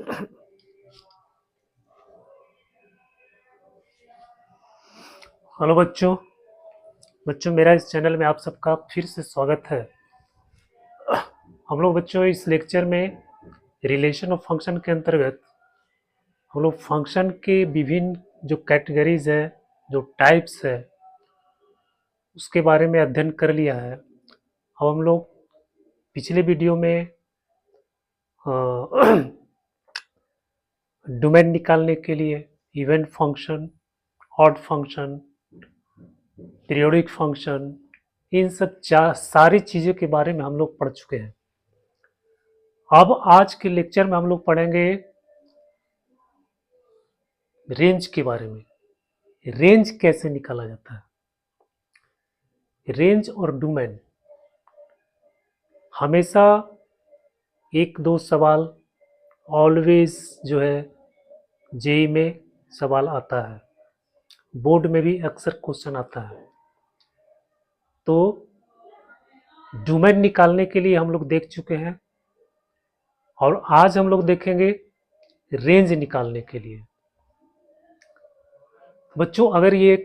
Hello बच्चों मेरा इस चैनल में आप सबका फिर से स्वागत है। हम लोग बच्चों इस लेक्चर में रिलेशन ऑफ फंक्शन के अंतर्गत हम लोग फंक्शन के विभिन्न जो कैटेगरीज है, जो टाइप्स है, उसके बारे में अध्ययन कर लिया है। अब हम लोग पिछले वीडियो में डोमेन निकालने के लिए even function, odd function, periodic function, इन सब सारी चीज़ों के बारे में हम लोग पढ़ चुके हैं। अब आज के लेक्चर में हम लोग पढ़ेंगे रेंज के बारे में। रेंज कैसे निकाला जाता है। रेंज और डोमेन हमेशा एक दो सवाल ऑलवेज जो है जेई में सवाल आता है, बोर्ड में भी अक्सर क्वेश्चन आता है। तो डोमेन निकालने के लिए हम लोग देख चुके हैं और आज हम लोग देखेंगे रेंज निकालने के लिए। बच्चों अगर ये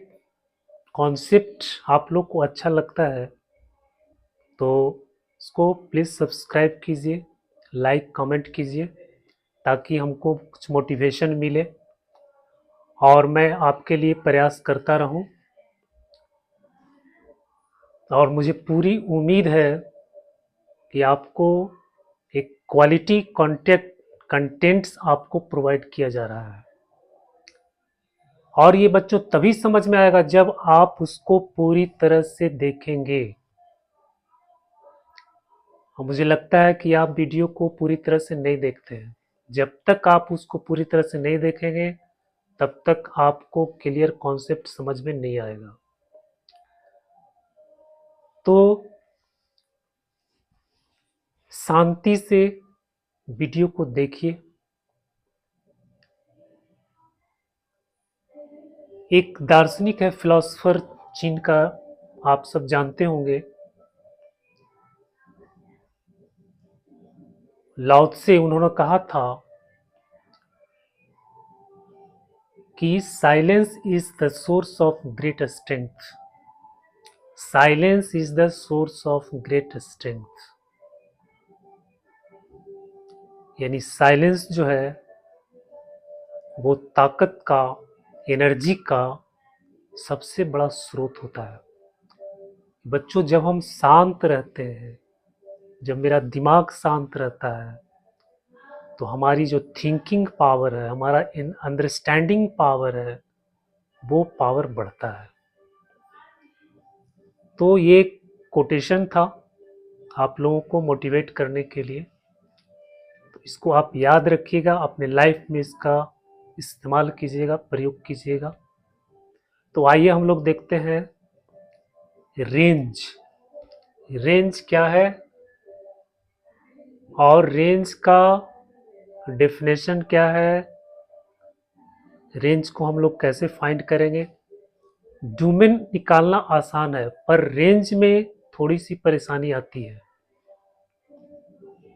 कॉन्सेप्ट आप लोग को अच्छा लगता है तो इसको प्लीज़ सब्सक्राइब कीजिए, लाइक कमेंट कीजिए, ताकि हमको कुछ मोटिवेशन मिले और मैं आपके लिए प्रयास करता रहूं। और मुझे पूरी उम्मीद है कि आपको एक क्वालिटी कंटेंट्स आपको प्रोवाइड किया जा रहा है। और ये बच्चों तभी समझ में आएगा जब आप उसको पूरी तरह से देखेंगे। और मुझे लगता है कि आप वीडियो को पूरी तरह से नहीं देखते हैं। जब तक आप उसको पूरी तरह से नहीं देखेंगे तब तक आपको क्लियर कॉन्सेप्ट समझ में नहीं आएगा। तो शांति से वीडियो को देखिए। एक दार्शनिक है, फिलोसोफर चीन का, आप सब जानते होंगे, लाओ त्से। उन्होंने कहा था कि silence is the source of great strength. Silence is the source of great strength. यानी साइलेंस जो है वो ताकत का, एनर्जी का सबसे बड़ा स्रोत होता है। बच्चों जब हम शांत रहते हैं, जब मेरा दिमाग शांत रहता है, तो हमारी जो थिंकिंग पावर है, हमारा अंडरस्टैंडिंग पावर है, वो पावर बढ़ता है। तो ये कोटेशन था आप लोगों को मोटिवेट करने के लिए। तो इसको आप याद रखिएगा, अपने लाइफ में इसका इस्तेमाल कीजिएगा, प्रयोग कीजिएगा। तो आइए हम लोग देखते हैं रेंज। रेंज क्या है और रेंज का डेफिनेशन क्या है, रेंज को हम लोग कैसे फाइंड करेंगे। डोमेन निकालना आसान है पर रेंज में थोड़ी सी परेशानी आती है।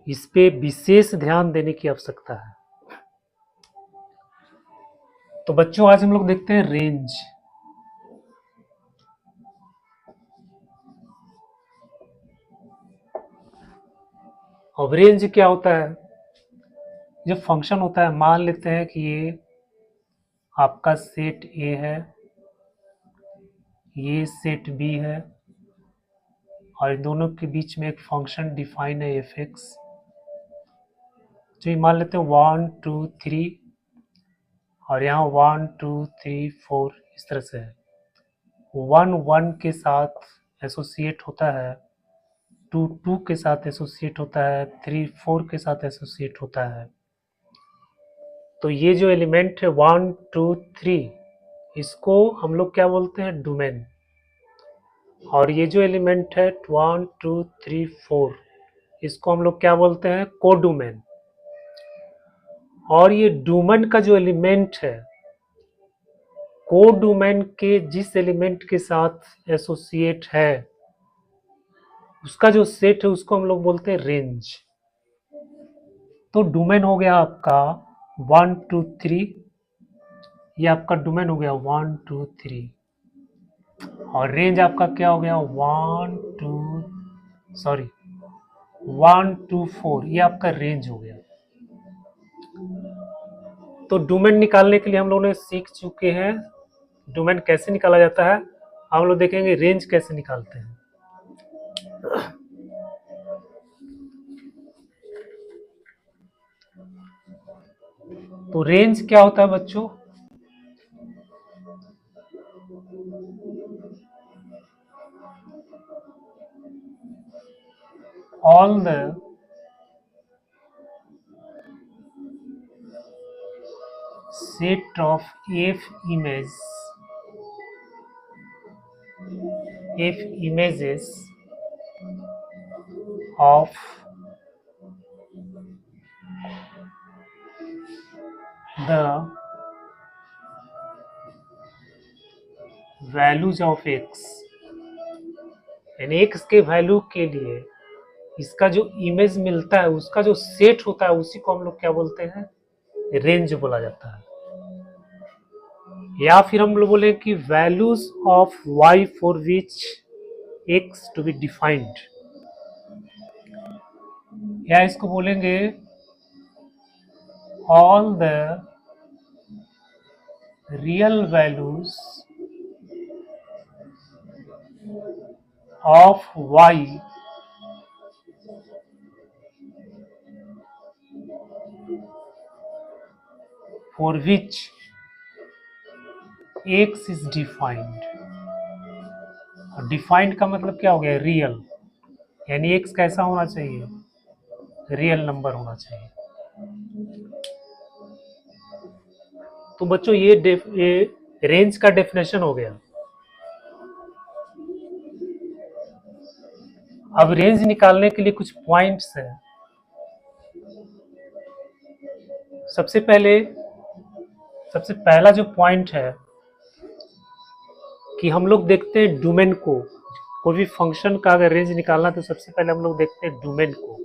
इस पे विशेष ध्यान देने की आवश्यकता है। तो बच्चों आज हम लोग देखते हैं रेंज। अब रेंज क्या होता है। जब फंक्शन होता है, मान लेते हैं कि ये आपका सेट ए है, ये सेट बी है और इन दोनों के बीच में एक फंक्शन डिफाइन है एफ एक्स। तो ये मान लेते हैं 1 2 3 और यहाँ 1 2 3 4 इस तरह से है। 1 1 के साथ एसोसिएट होता है, 2 2 के साथ एसोसिएट होता है, 3 4 के साथ एसोसिएट होता है। तो ये जो एलिमेंट है 1 2 3, इसको हम लोग क्या बोलते हैं, डोमेन। और ये जो एलिमेंट है 1 2 3 4, इसको हम लोग क्या बोलते हैं, कोडोमेन। और ये डोमेन का जो एलिमेंट है, कोडोमेन के जिस एलिमेंट के साथ एसोसिएट है, उसका जो सेट है उसको हम लोग बोलते हैं रेंज। तो डोमेन हो गया आपका 1 2 3, ये आपका डोमेन हो गया 1 2 3, और रेंज आपका क्या हो गया 1 2 4, ये आपका रेंज हो गया। तो डोमेन निकालने के लिए हम लोगों ने सीख चुके हैं डोमेन कैसे निकाला जाता है। हम लोग देखेंगे रेंज कैसे निकालते हैं। तो रेंज क्या होता है बच्चों? All the set of f images of the values of x, यानी x के वैल्यू के लिए इसका जो इमेज मिलता है उसका जो सेट होता है उसी को हम लोग क्या बोलते हैं? रेंज बोला जाता है। या फिर हम लोग बोले कि values of y for which x to be defined, या इसको बोलेंगे all the real values of y for which x is defined. Defined का मतलब क्या हो गया? रियल, यानी x कैसा होना चाहिए? रियल नंबर होना चाहिए। तो बच्चों ये रेंज का डेफिनेशन हो गया। अब रेंज निकालने के लिए कुछ पॉइंट्स हैं। सबसे पहला जो पॉइंट है कि हम लोग देखते हैं डोमेन को। कोई भी फंक्शन का अगर रेंज निकालना तो सबसे पहले हम लोग देखते हैं डोमेन को।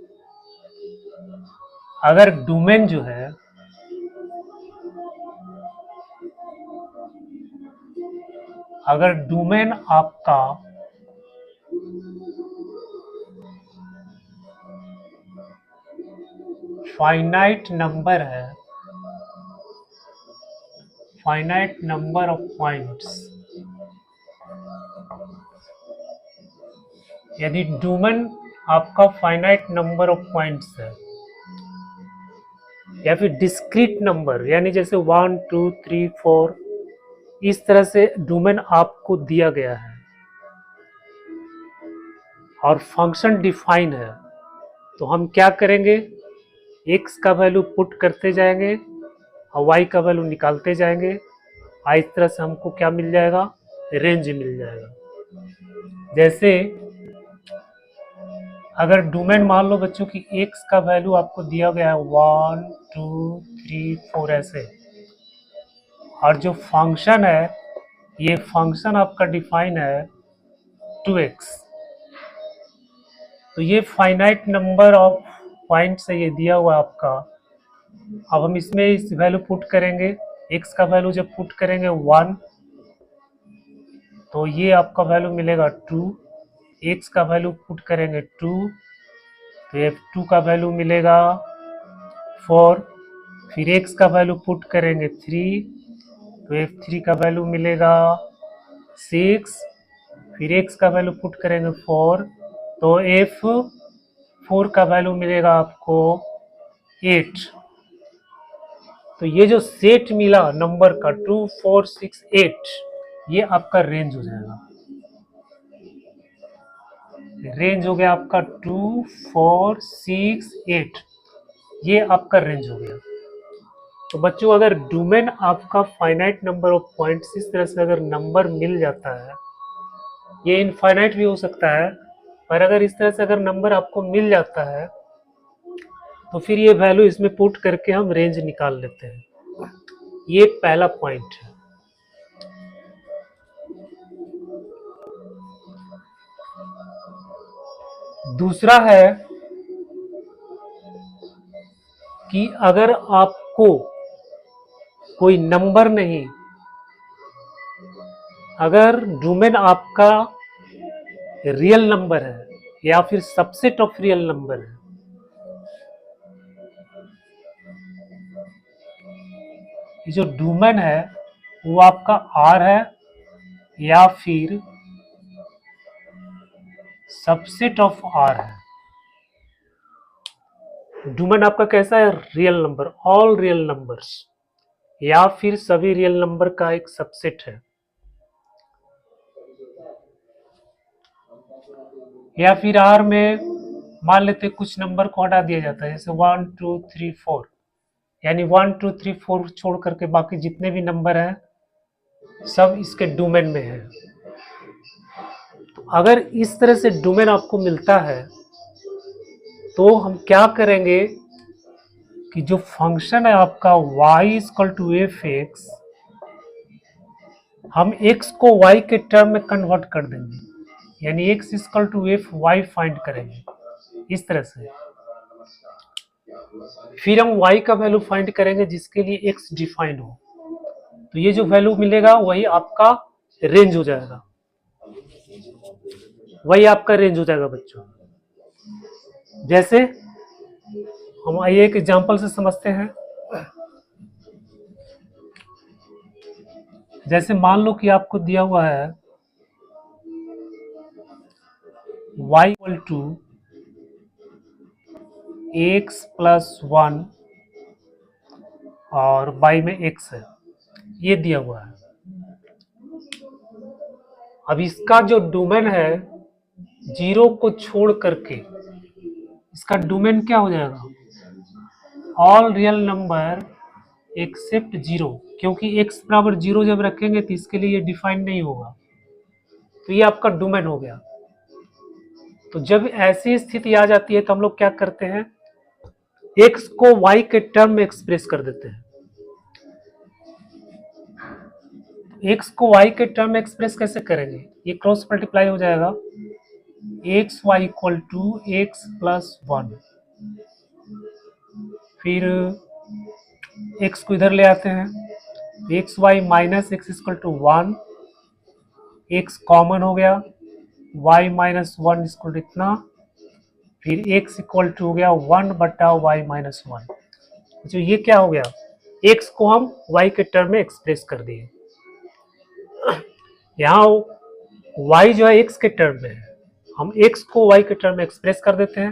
अगर डोमेन जो है अगर डोमेन आपका फाइनाइट नंबर है, फाइनाइट नंबर ऑफ पॉइंट्स, यदि डोमेन आपका फाइनाइट नंबर ऑफ पॉइंट्स है या फिर डिस्क्रीट नंबर, यानी जैसे 1 2 3 4 इस तरह से डोमेन आपको दिया गया है और फंक्शन डिफाइन है, तो हम क्या करेंगे? x का वैल्यू पुट करते जाएंगे और y का वैल्यू निकालते जाएंगे। इस तरह से हमको क्या मिल जाएगा? रेंज मिल जाएगा। जैसे अगर डोमेन मान लो बच्चों की x का वैल्यू आपको दिया गया है 1 2 3 4 ऐसे, और जो फंक्शन है ये फंक्शन आपका डिफाइन है 2x, तो ये फाइनाइट नंबर ऑफ पॉइंट से ये दिया हुआ आपका। अब हम इसमें इस वैल्यू पुट करेंगे, x का वैल्यू जब पुट करेंगे 1 तो ये आपका वैल्यू मिलेगा 2, x का वैल्यू पुट करेंगे 2 तो f2 का वैल्यू मिलेगा 4, फिर x का वैल्यू पुट करेंगे 3 तो f3 का वैल्यू मिलेगा 6, फिर x का वैल्यू पुट करेंगे 4 तो f4 का वैल्यू मिलेगा आपको 8। तो ये जो सेट मिला नंबर का 2 4 6 8, ये आपका रेंज हो जाएगा। रेंज हो गया आपका 2 4 6 8, ये आपका रेंज हो गया। तो बच्चों अगर डोमेन आपका फाइनाइट नंबर ऑफ पॉइंट्स इस तरह से अगर नंबर मिल जाता है, ये इनफाइनाइट भी हो सकता है, पर अगर इस तरह से अगर नंबर आपको मिल जाता है तो फिर ये वैल्यू इसमें पुट करके हम रेंज निकाल लेते हैं। ये पहला पॉइंट है। दूसरा है कि अगर आपको कोई नंबर नहीं। अगर डोमेन आपका रियल नंबर है या फिर सबसेट ऑफ रियल नंबर है, ये जो डोमेन है वो आपका आर है या फिर सबसेट ऑफ आर है। डोमेन आपका कैसा है? Real number, all real numbers, या फिर सभी रियल नंबर का एक सबसेट है, या फिर आर में मान लेते कुछ नंबर को हटा दिया जाता है, जैसे 1 2 3 4, यानी 1 2 3 4 छोड़ करके बाकी जितने भी नंबर हैं सब इसके डोमेन में है। तो अगर इस तरह से डोमेन आपको मिलता है तो हम क्या करेंगे कि जो फंक्शन है आपका y equal to F X, हम x को y के टर्म में कन्वर्ट कर देंगे, यानी x equal to F Y find करेंगे इस तरह से। फिर हम y का वैल्यू फाइंड करेंगे जिसके लिए x डिफाइंड हो, तो ये जो वैल्यू मिलेगा वही आपका रेंज हो जाएगा, वही आपका रेंज हो जाएगा बच्चों। जैसे हम आइए एक एग्जांपल से समझते हैं। जैसे मान लो कि आपको दिया हुआ है y equal to X plus 1 और y में x है, ये दिया हुआ है। अब इसका जो डोमेन है जीरो को छोड़ करके इसका डोमेन क्या हो जाएगा? All real number except zero, क्योंकि x बराबर जीरो जब रखेंगे तो इसके लिए ये डिफाइन नहीं होगा, तो ये आपका डोमेन हो गया। तो जब ऐसी स्थिति आ जाती है तो हम लोग क्या करते हैं, x को y के टर्म में एक्सप्रेस कर देते हैं। x को y के टर्म में एक्सप्रेस कैसे करेंगे? ये क्रॉस मल्टीप्लाई हो जाएगा, X Y equal to X plus 1, फिर x को इधर ले आते हैं, X Y minus X equal to 1, x common हो गया, y माइनस 1 इक्वल टू इतना, फिर x इक्वल टू हो गया 1 बटा y माइनस 1। जो ये क्या हो गया, x को हम y के टर्म में एक्सप्रेस कर दिए। यहाँ y जो है x के टर्म में है, हम x को y के टर्म में एक्सप्रेस कर देते हैं।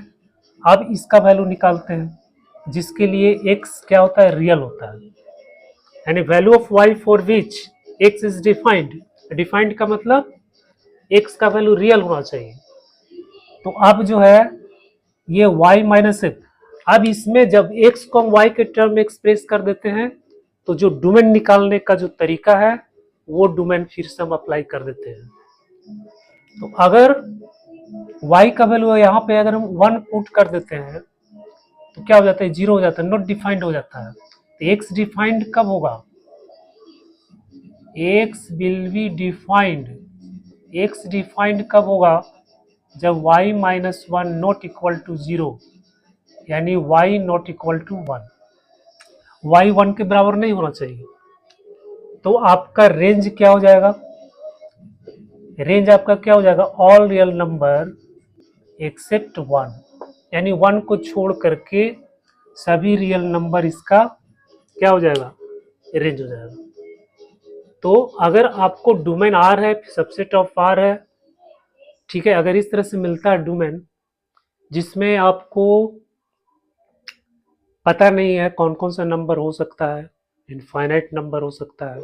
अब इसका वैल्यू निकालते हैं जिसके लिए x क्या होता है? रियल होता है, यानी value of y for which x is defined. Defined का मतलब x का वैल्यू रियल होना चाहिए। तो अब जो है ये y माइनस एक्स, अब इसमें जब x को हम y के टर्म में एक्सप्रेस कर देते हैं तो जो डोमेन निकालने का जो तरीका है वो डोमेन फिर से हम अप्लाई कर देते हैं। तो अगर y का वैल्यू यहाँ पे अगर हम 1 पुट कर देते हैं तो क्या हो जाता है? जीरो हो जाता है, नॉट डिफाइंड हो जाता है। तो x डिफाइंड कब होगा? x will be defined, x defined कब होगा? जब y minus 1 not equal to 0, यानी y not equal to 1, y 1 के बराबर नहीं होना चाहिए। तो आपका रेंज क्या हो जाएगा? रेंज आपका क्या हो जाएगा? ऑल रियल नंबर एक्सेप्ट 1, यानी 1 को छोड़ करके सभी रियल नंबर इसका क्या हो जाएगा? रेंज हो जाएगा। तो अगर आपको डोमेन आर है, सबसेट ऑफ आर है, ठीक है, अगर इस तरह से मिलता है डोमेन जिसमें आपको पता नहीं है कौन कौन सा नंबर हो सकता है, इनफाइनाइट नंबर हो सकता है,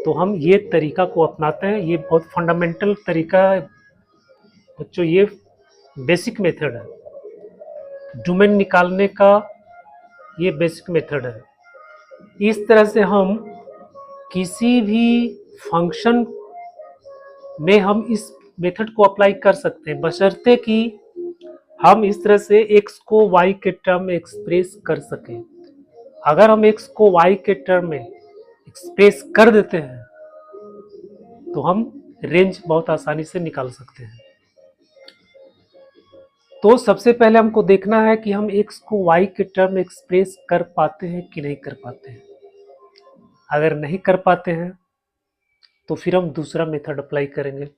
तो हम ये तरीका को अपनाते हैं। ये बहुत फंडामेंटल तरीका है बच्चों, ये बेसिक मेथड है डोमेन निकालने का, ये बेसिक मेथड है। इस तरह से हम किसी भी फंक्शन में हम इस मेथड को अप्लाई कर सकते हैं, बशर्ते कि हम इस तरह से x को y के टर्म में एक्सप्रेस कर सकें। अगर हम x को y के टर्म में एक्सप्रेस कर देते हैं तो हम रेंज बहुत आसानी से निकाल सकते हैं। तो सबसे पहले हमको देखना है कि हम x को y के टर्म में एक्सप्रेस कर पाते हैं कि नहीं कर पाते हैं। अगर नहीं कर पाते हैं तो फिर हम दूसरा मेथड अप्लाई करेंगे।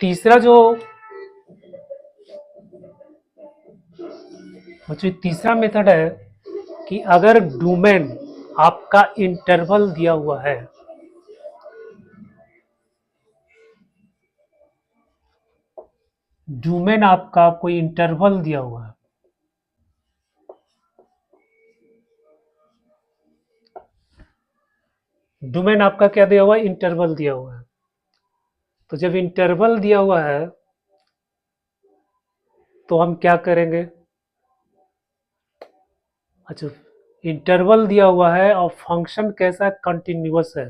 तीसरा जो तीसरा मेथड है कि अगर डोमेन आपका इंटरवल दिया हुआ है, डोमेन आपका कोई इंटरवल दिया हुआ है, डोमेन आपका क्या दिया हुआ है, इंटरवल दिया हुआ है। तो जब इंटरवल दिया हुआ है तो हम क्या करेंगे, अच्छा इंटरवल दिया हुआ है और फंक्शन कैसा, कंटिन्यूअस है।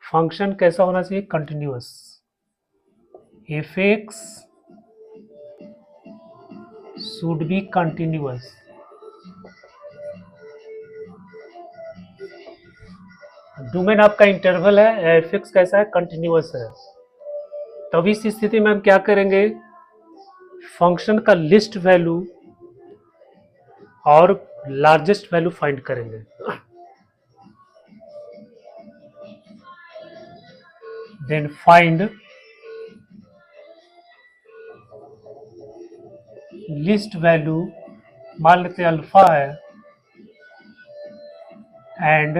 फंक्शन कैसा होना चाहिए, continuous. F x should be continuous. Domain आपका इंटरवल है, एफ एक्स कैसा है, कंटिन्यूअस है। तब इस स्थिति में हम क्या करेंगे, फंक्शन का लिस्ट वैल्यू और लार्जेस्ट वैल्यू फाइंड करेंगे। देन फाइंड लिस्ट वैल्यू, मान लेते अल्फा है, एंड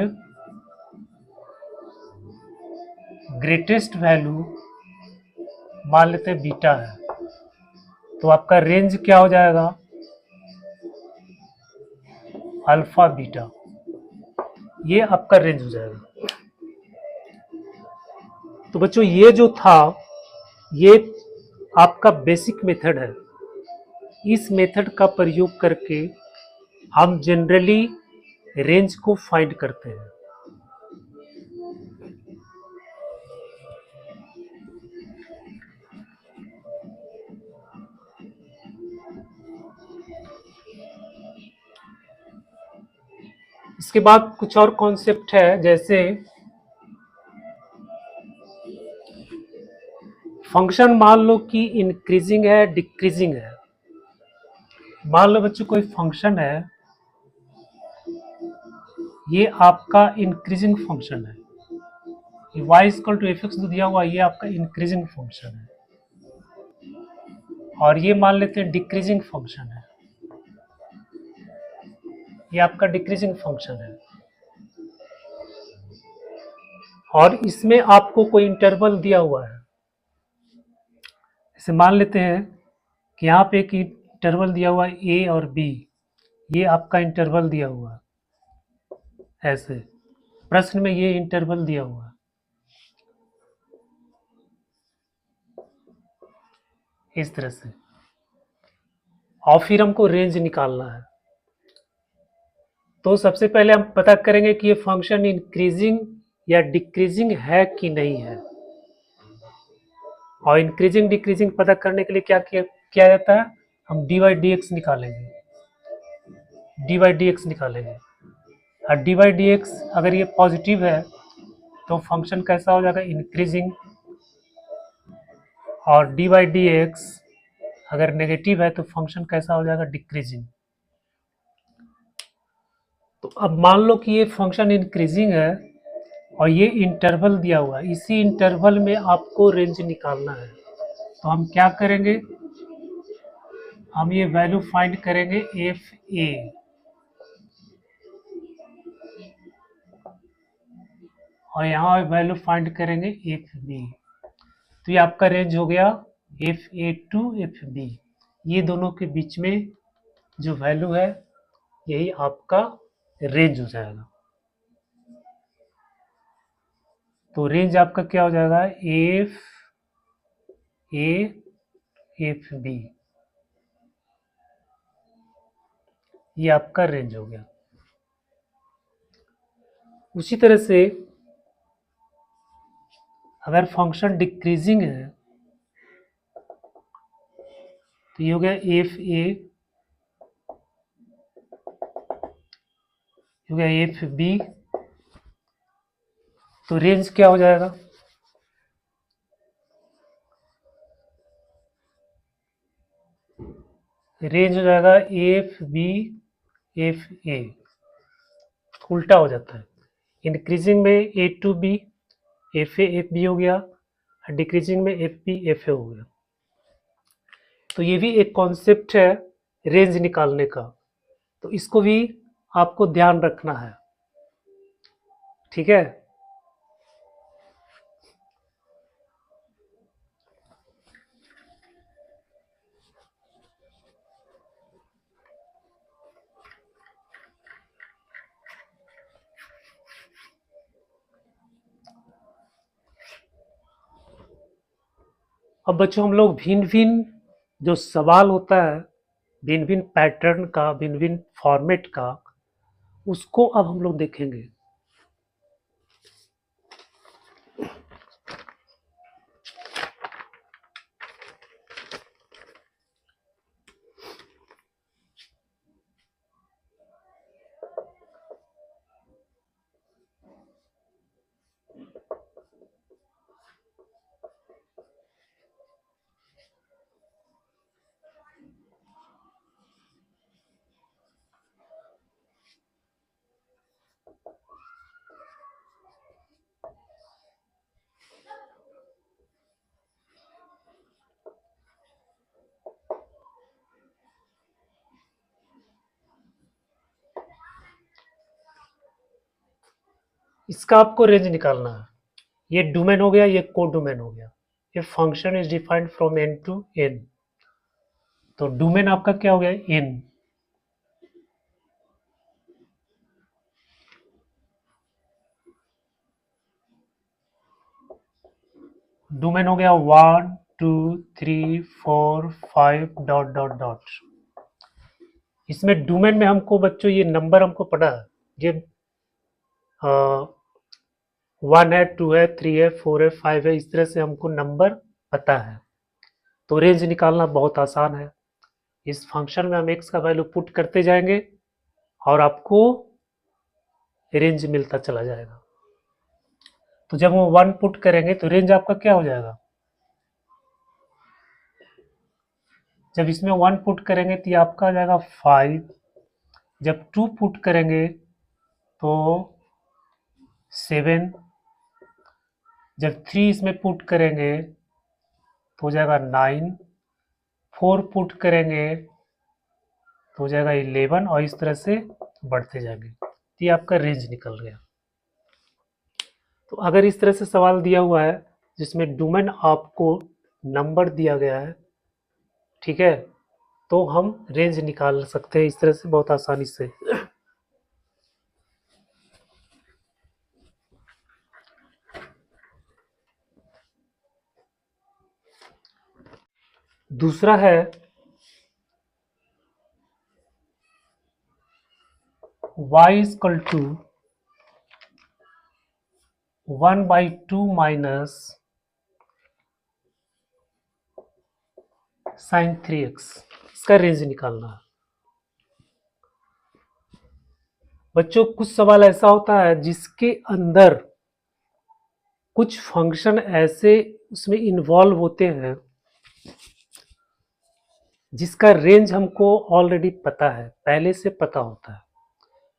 ग्रेटेस्ट वैल्यू मान लेते बीटा है। तो आपका रेंज क्या हो जाएगा, अल्फा बीटा, ये आपका रेंज हो जाएगा। तो बच्चों ये जो था ये आपका बेसिक मेथड है। इस मेथड का प्रयोग करके हम जनरली रेंज को फाइंड करते हैं। इसके बाद कुछ और कॉन्सेप्ट है, जैसे फंक्शन मान लो कि इंक्रीजिंग है, डिक्रीजिंग है। मान लो बच्चों कोई फंक्शन है, ये आपका इंक्रीजिंग फंक्शन है, ये y equal to F X दिया हुआ, ये आपका इंक्रीजिंग फंक्शन है। और ये मान लेते हैं डिक्रीजिंग फंक्शन है, ये आपका डिक्रीजिंग फंक्शन है। और इसमें आपको कोई इंटरवल दिया हुआ है, जैसे मान लेते हैं कि यहाँ पे एक इंटरवल दिया हुआ है a और b, ये आपका इंटरवल दिया हुआ है। ऐसे प्रश्न में ये इंटरवल दिया हुआ है इस तरह से, और फिर हमको रेंज निकालना है। तो सबसे पहले हम पता करेंगे कि ये फंक्शन इंक्रीजिंग या डिक्रीजिंग है कि नहीं है। और इंक्रीजिंग डिक्रीजिंग पता करने के लिए क्या किया जाता है, हम डी वाई डी एक्स निकालेंगे, डी वाई डी एक्स निकालेंगे। और डी वाई डी एक्स अगर ये पॉजिटिव है तो फंक्शन कैसा हो जाएगा, इंक्रीजिंग। और डी वाई डी एक्स अगर नेगेटिव है तो फंक्शन कैसा हो जाएगा, डिक्रीजिंग। तो अब मान लो कि ये फंक्शन इंक्रीजिंग है और ये इंटरवल दिया हुआ है, इसी इंटरवल में आपको रेंज निकालना है। तो हम क्या करेंगे, हम ये वैल्यू फाइंड करेंगे एफ ए, और यहाँ वैल्यू फाइंड करेंगे एफ बी। तो ये आपका रेंज हो गया F A to F B. ये दोनों के बीच में जो वैल्यू है यही आपका रेंज हो जाएगा। तो रेंज आपका क्या हो जाएगा, एफ ए एफ बी, ये आपका रेंज हो गया। उसी तरह से अगर फंक्शन डिक्रीजिंग है तो ये हो गया एफ ए हो गया एफ बी, तो रेंज क्या हो जाएगा, रेंज हो जाएगा एफ बी एफ ए, उल्टा हो जाता है। इंक्रीजिंग में A to B F A F B हो गया, डिक्रीजिंग में एफ बी एफ ए हो गया। तो ये भी एक कॉन्सेप्ट है रेंज निकालने का, तो इसको भी आपको ध्यान रखना है, ठीक है। अब बच्चों हम लोग भिन्न भिन्न जो सवाल होता है, भिन्न भिन्न पैटर्न का, भिन्न भिन्न फॉर्मेट का, उसको अब हम लोग देखेंगे। इसका आपको रेंज निकालना है। ये डोमेन हो गया, ये को डोमेन हो गया। ये function is defined from N to N, तो डोमेन आपका क्या हो गया, एन। डोमेन हो गया 1 2 3 4 5 डॉट डॉट डॉट। इसमें डोमेन में हमको बच्चों ये नंबर हमको पता है, ये 1 है, 2 है, 3 है, 4 है, 5 है, इस तरह से हमको नंबर पता है। तो रेंज निकालना बहुत आसान है। इस फंक्शन में हम एक्स का वैल्यू पुट करते जाएंगे और आपको रेंज मिलता चला जाएगा। तो जब हम 1 पुट करेंगे तो रेंज आपका क्या हो जाएगा, जब इसमें 1 पुट करेंगे तो ये आपका आ जाएगा 5, जब 2 पुट करेंगे तो 7, जब 3 इसमें पुट करेंगे तो हो जाएगा 9, 4 पुट करेंगे तो हो जाएगा 11, और इस तरह से बढ़ते जाएंगे। तो ये आपका रेंज निकल गया। तो अगर इस तरह से सवाल दिया हुआ है जिसमें डोमेन आपको नंबर दिया गया है, ठीक है, तो हम रेंज निकाल सकते हैं इस तरह से बहुत आसानी से। दूसरा है y is equal to 1/2 minus sin 3x, इसका रेंज निकालना है। बच्चों कुछ सवाल ऐसा होता है जिसके अंदर कुछ फंक्शन ऐसे उसमें इन्वॉल्व होते हैं जिसका रेंज हमको ऑलरेडी पता है, पहले से पता होता है।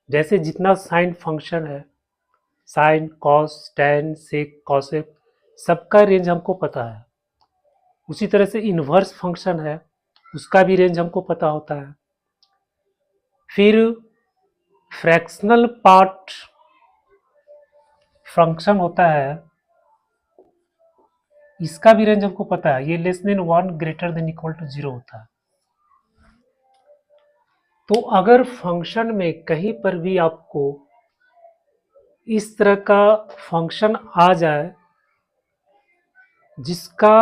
जैसे जितना साइन फंक्शन है, साइन, कॉस, टैन, सेक, कॉसेक, सबका रेंज हमको पता है। उसी तरह से इन्वर्स फंक्शन है, उसका भी रेंज हमको पता होता है। फिर फ्रैक्शनल पार्ट फंक्शन होता है, इसका भी रेंज हमको पता है, ये less than 1 greater than equal to 0 होता है। तो अगर फंक्शन में कहीं पर भी आपको इस तरह का फंक्शन आ जाए जिसका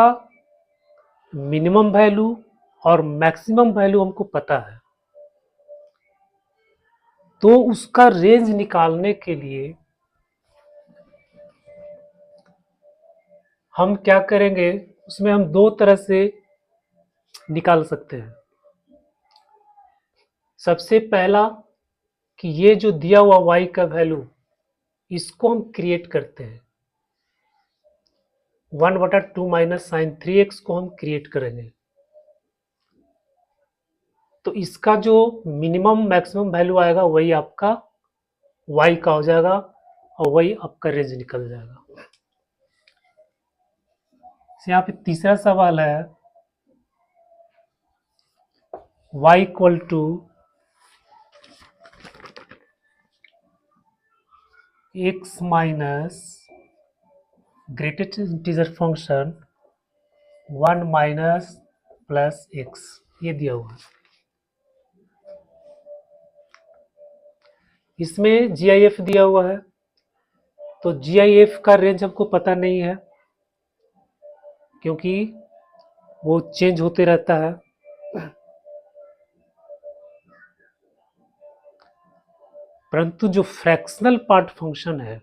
मिनिमम वैल्यू और मैक्सिमम वैल्यू हमको पता है, तो उसका रेंज निकालने के लिए हम क्या करेंगे, उसमें हम दो तरह से निकाल सकते हैं। सबसे पहला कि ये जो दिया हुआ y का वैल्यू इसको हम क्रिएट करते हैं, 1/2 माइनस साइन 3x को हम क्रिएट करेंगे। तो इसका जो मिनिमम मैक्सिमम वैल्यू आएगा वही आपका y का हो जाएगा और वही आपका रेंज निकल जाएगा। यहाँ पे तीसरा सवाल है y equal to x minus greatest integer function 1 minus plus x, ये दिया हुआ है। इसमें GIF दिया हुआ है, तो GIF का रेंज हमको पता नहीं है क्योंकि वो चेंज होते रहता है। परंतु जो फ्रैक्शनल पार्ट फंक्शन है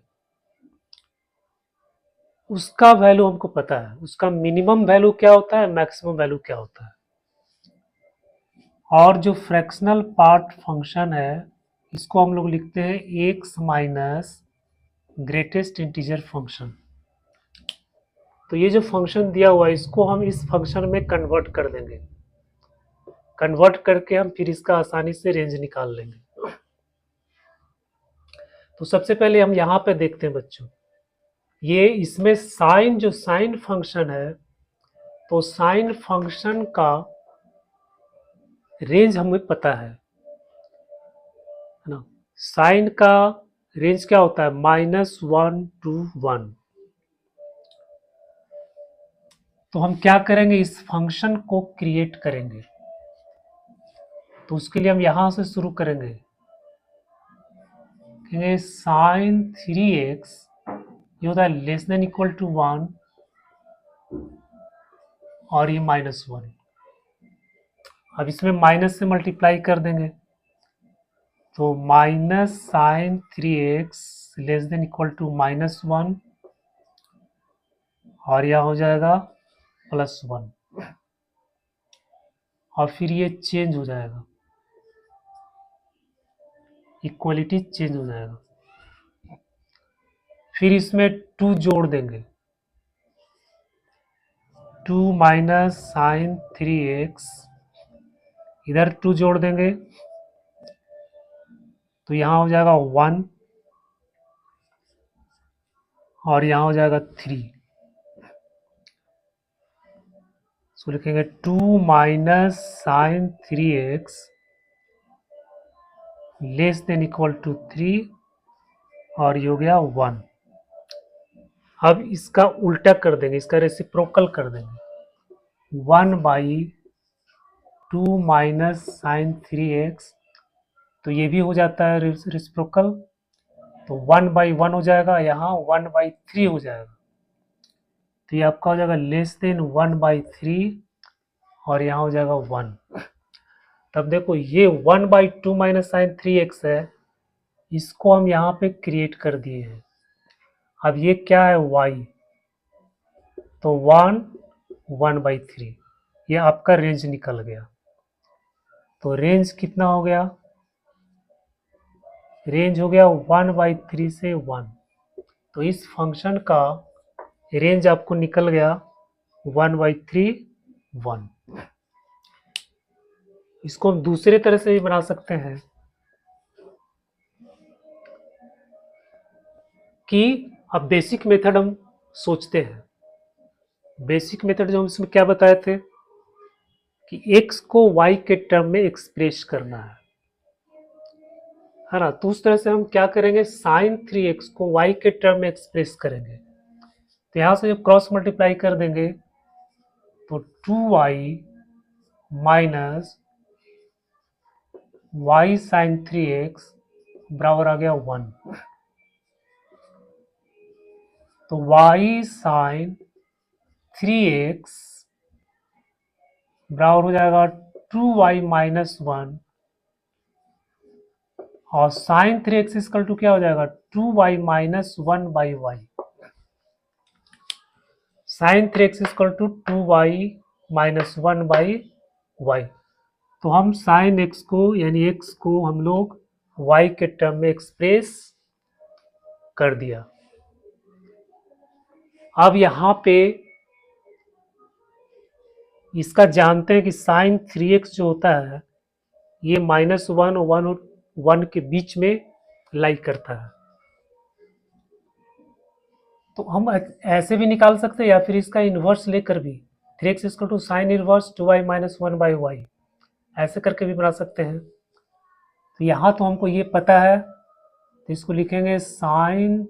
उसका वैल्यू हमको पता है, उसका मिनिमम वैल्यू क्या होता है, मैक्सिमम वैल्यू क्या होता है। और जो फ्रैक्शनल पार्ट फंक्शन है इसको हम लोग लिखते हैं x minus greatest integer function. तो ये जो फंक्शन दिया हुआ है इसको हम इस फंक्शन में कन्वर्ट कर देंगे, कन्वर्ट करके हम फिर इसका आसानी से रेंज निकाल लेंगे। तो सबसे पहले हम यहाँ पे देखते हैं बच्चों, ये इसमें साइन, जो साइन फंक्शन है, तो साइन फंक्शन का रेंज हमें पता है ना। साइन का रेंज क्या होता है, -1 to 1। तो हम क्या करेंगे, इस फंक्शन को क्रिएट करेंगे। तो उसके लिए हम यहां से शुरू करेंगे, कहेंगे साइन 3x ये होता है लेस देन इक्वल टू 1 और ये -1। अब इसमें माइनस से मल्टीप्लाई कर देंगे, तो minus sine 3x less than equal to -1 और यह हो जाएगा +1 और फिर ये चेंज हो जाएगा, इक्वलिटी चेंज हो जाएगा। फिर इसमें 2 जोड़ देंगे, 2 माइनस साइन 3x, इधर 2 जोड़ देंगे तो यहाँ हो जाएगा 1 और यहाँ हो जाएगा 3। सो लिखेंगे 2 minus sine 3x less than equal to 3 और ये हो गया 1। अब इसका उल्टा कर देंगे, इसका रेसिप्रोकल कर देंगे, 1/2 माइनस साइन 3x, तो ये भी हो जाता है रेसिप्रोकल, तो 1/1 हो जाएगा, यहाँ 1/3 हो जाएगा। तो ये आपका हो जाएगा लेस देन 1/3 और यहाँ हो जाएगा 1। तब देखो ये 1/2 माइनस साइन 3x है, इसको हम यहाँ पे क्रिएट कर दिए हैं। अब ये क्या है, y, तो 1/3, ये आपका रेंज निकल गया। तो रेंज कितना हो गया, रेंज हो गया 1/3 से 1। तो इस फंक्शन का रेंज आपको निकल गया 1/3 1। इसको हम दूसरे तरह से भी बना सकते हैं कि अब बेसिक मेथड हम सोचते हैं। बेसिक मेथड जो हम इसमें क्या बताए थे कि x को y के टर्म में एक्सप्रेस करना है ना। तो उस तरह से हम क्या करेंगे, साइन 3x को y के टर्म में एक्सप्रेस करेंगे। तो यहां से जब क्रॉस मल्टीप्लाई कर देंगे तो 2y minus y sign 3x बराबर आ गया 1। तो y साइन 3x बराबर हो जाएगा 2y माइनस 1 और साइन 3x इक्वल टू क्या हो जाएगा, 2y minus 1/y। Sine 3x equal to 2y minus 1/y। तो हम साइन x को यानी x को हम लोग y के टर्म में एक्सप्रेस कर दिया। अब यहाँ पे इसका जानते हैं कि साइन 3x जो होता है ये -1 और 1 के बीच में लाई करता है। तो हम ऐसे भी निकाल सकते हैं या फिर इसका इन्वर्स लेकर भी 3x equal to sine inverse 2y minus 1/y ऐसे करके भी बना सकते हैं। तो यहाँ तो हमको ये पता है, तो इसको लिखेंगे sine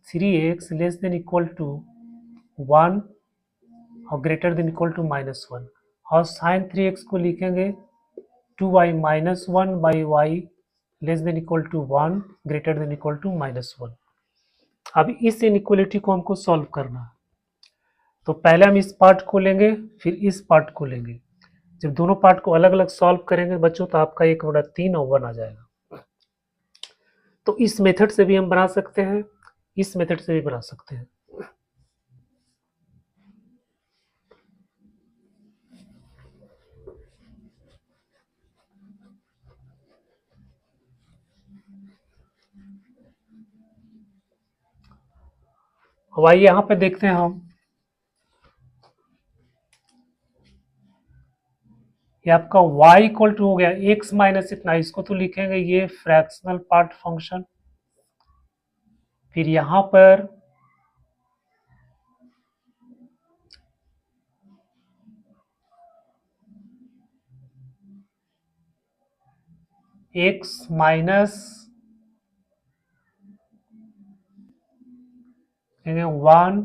3x less than equal to 1 और ग्रेटर देन इक्वल टू -1, और साइन 3x को लिखेंगे 2y minus 1/y less than equal to 1 greater than equal to -1। अब इस इनइक्वलिटी को हमको सॉल्व करना है। तो पहले हम इस पार्ट को लेंगे, फिर इस पार्ट को लेंगे। जब दोनों पार्ट को अलग अलग सॉल्व करेंगे बच्चों तो आपका 1/3 और 1 आ जाएगा। तो इस मेथड से भी हम बना सकते हैं, इस मेथड से भी बना सकते हैं। अब आइए यहाँ पे देखते हैं हम, ये आपका y इक्वल टू हो गया x माइनस इतना, इसको तो लिखेंगे ये फ्रैक्शनल पार्ट फंक्शन। फिर यहाँ पर x माइनस 1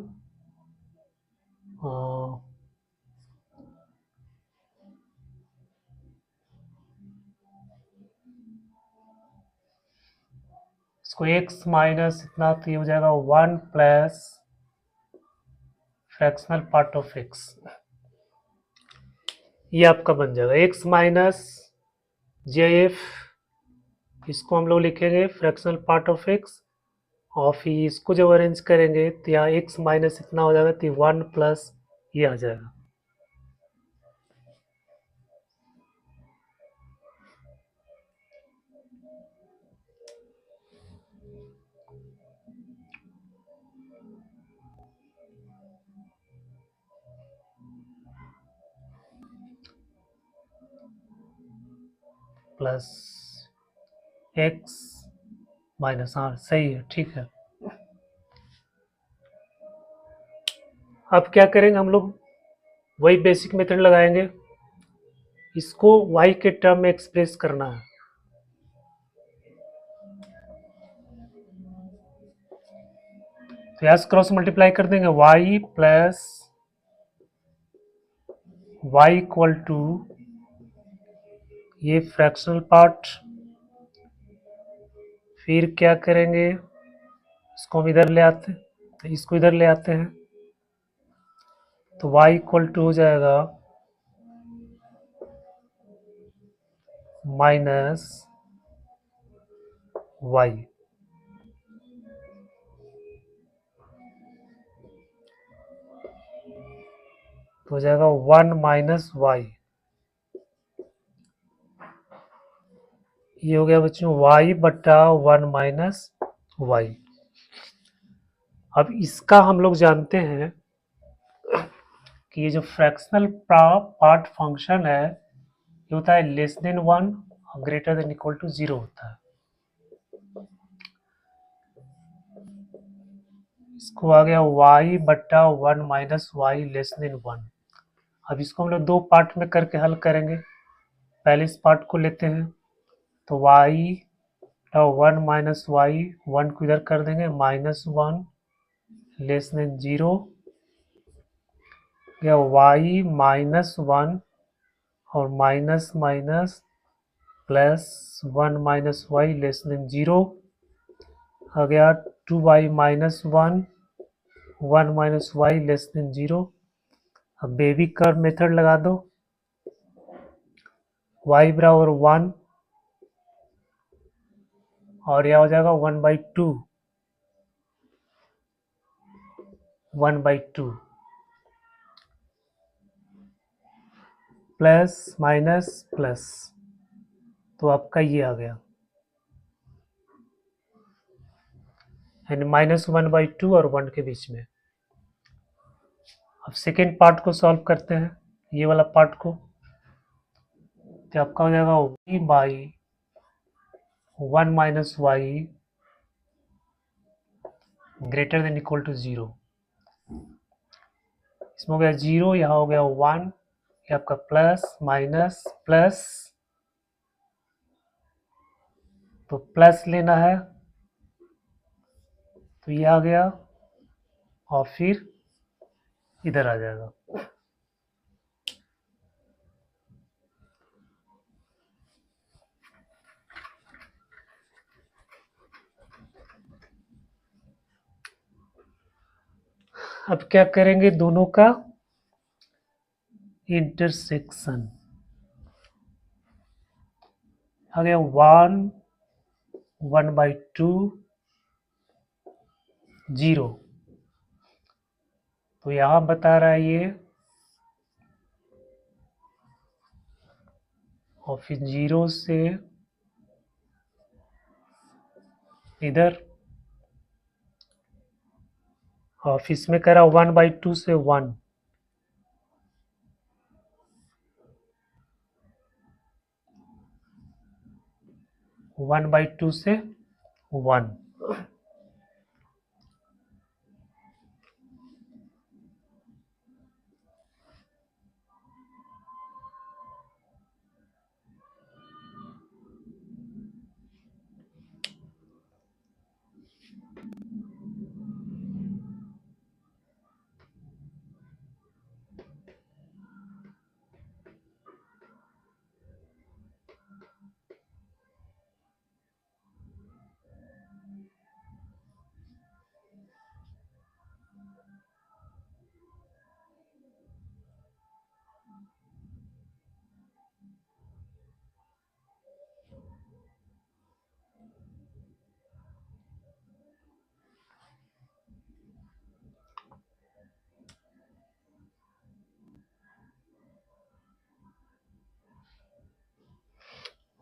इसको x माइनस इतना, तो ये हो जाएगा 1 plus fractional part of x, ये आपका बन जाएगा x माइनस JF, इसको हम लोग लिखेंगे फ्रैक्शनल पार्ट ऑफ x, और फिर इसको जब अरेंज करेंगे तो यहाँ x माइनस इतना हो जाएगा, तो 1 प्लस ये आ जाएगा। प्लस x माइनस, हाँ सही है, ठीक है। अब क्या करेंगे हम लोग, वही बेसिक मेथड लगाएंगे, इसको y के टर्म में एक्सप्रेस करना है। तो यहाँ क्रॉस मल्टीप्लाई कर देंगे, y plus y equal to ये फ्रैक्शनल पार्ट, फिर क्या करेंगे इसको हम इधर ले आते हैं, तो इसको इधर ले आते हैं, तो y इक्वल टू हो जाएगा माइनस y, तो हो जाएगा 1 माइनस y, ये हो गया बच्चों y बटा 1 माइनस y। अब इसका हम लोग जानते हैं कि ये जो फ्रैक्शनल पार्ट फंक्शन है ये होता है लेस देन 1 और ग्रेटर देन इक्वल टू 0 होता है। इसको आ गया y बटा 1 माइनस वाई लेस देन 1। अब इसको हम लोग दो पार्ट में करके हल करेंगे। पहले इस पार्ट को लेते हैं, तो y बटा 1 माइनस वाई, 1 को इधर कर देंगे, -1 लेस देन 0, या y -1 और minus minus plus 1 minus y less than 0 आ गया, 2y minus 1, 1 minus y less than 0। अब बेबी कर्व मेथड लगा दो, y बराबर 1 और यह हो जाएगा 1/2, 1/2 प्लस माइनस प्लस, तो आपका ये आ गया। यानी -1/2 और 1 के बीच में। अब सेकेंड पार्ट को सॉल्व करते हैं, ये वाला पार्ट को। तो आपका हो जाएगा v/1 - y greater than equal to 0। इसमें हो गया 0, यहाँ हो गया 1, ये आपका प्लस माइनस प्लस, तो प्लस लेना है, तो ये आ गया और फिर इधर आ जाएगा। अब क्या करेंगे, दोनों का इंटरसेक्शन। आ गया 1/2 0, तो यहाँ बता रहा है ये, और फिर 0 से इधर, और फिर इसमें कह रहा 1/2 से 1, 1/2 से 1।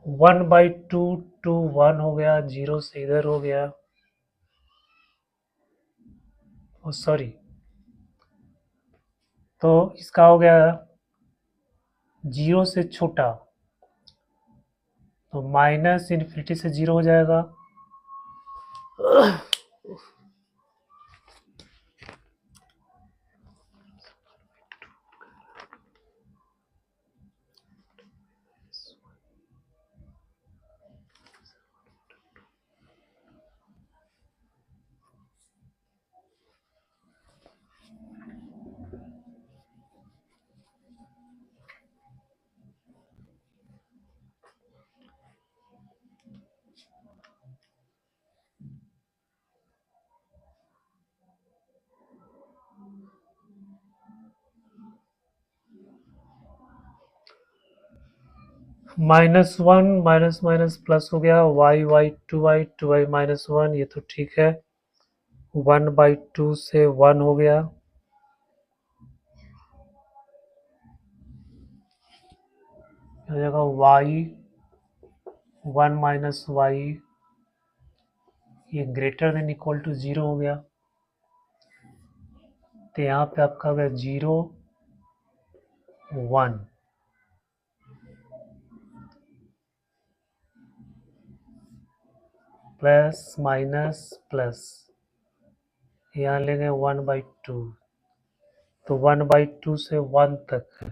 1/2 to 1 हो गया, 0 से इधर हो गया, सॉरी, तो इसका हो गया 0 से छोटा, तो -∞ से 0 हो जाएगा। -1 माइनस माइनस प्लस हो गया, y 2y -1, ये तो ठीक है। 1/2 से 1 हो गया, हो जाएगा y1 - y, ये ग्रेटर देन इक्वल टू 0 हो गया, तो यहाँ पे आपका हो गया 0 1, प्लस माइनस प्लस, यहाँ लेंगे 1/2, तो 1/2 से 1 तक है,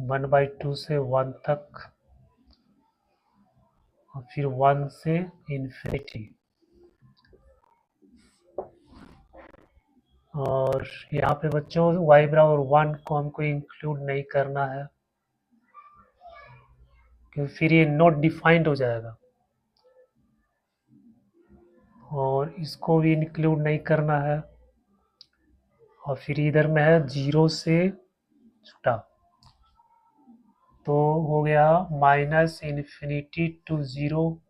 1/2 से 1 तक, और फिर 1 से इन्फिनिटी, और यहाँ पे बच्चों y=1 को हमको इंक्लूड नहीं करना है, क्योंकि फिर ये नॉट डिफाइंड हो जाएगा, और इसको भी इंक्लूड नहीं करना है, और फिर इधर में है 0 से छोटा, तो हो गया -∞ to 0,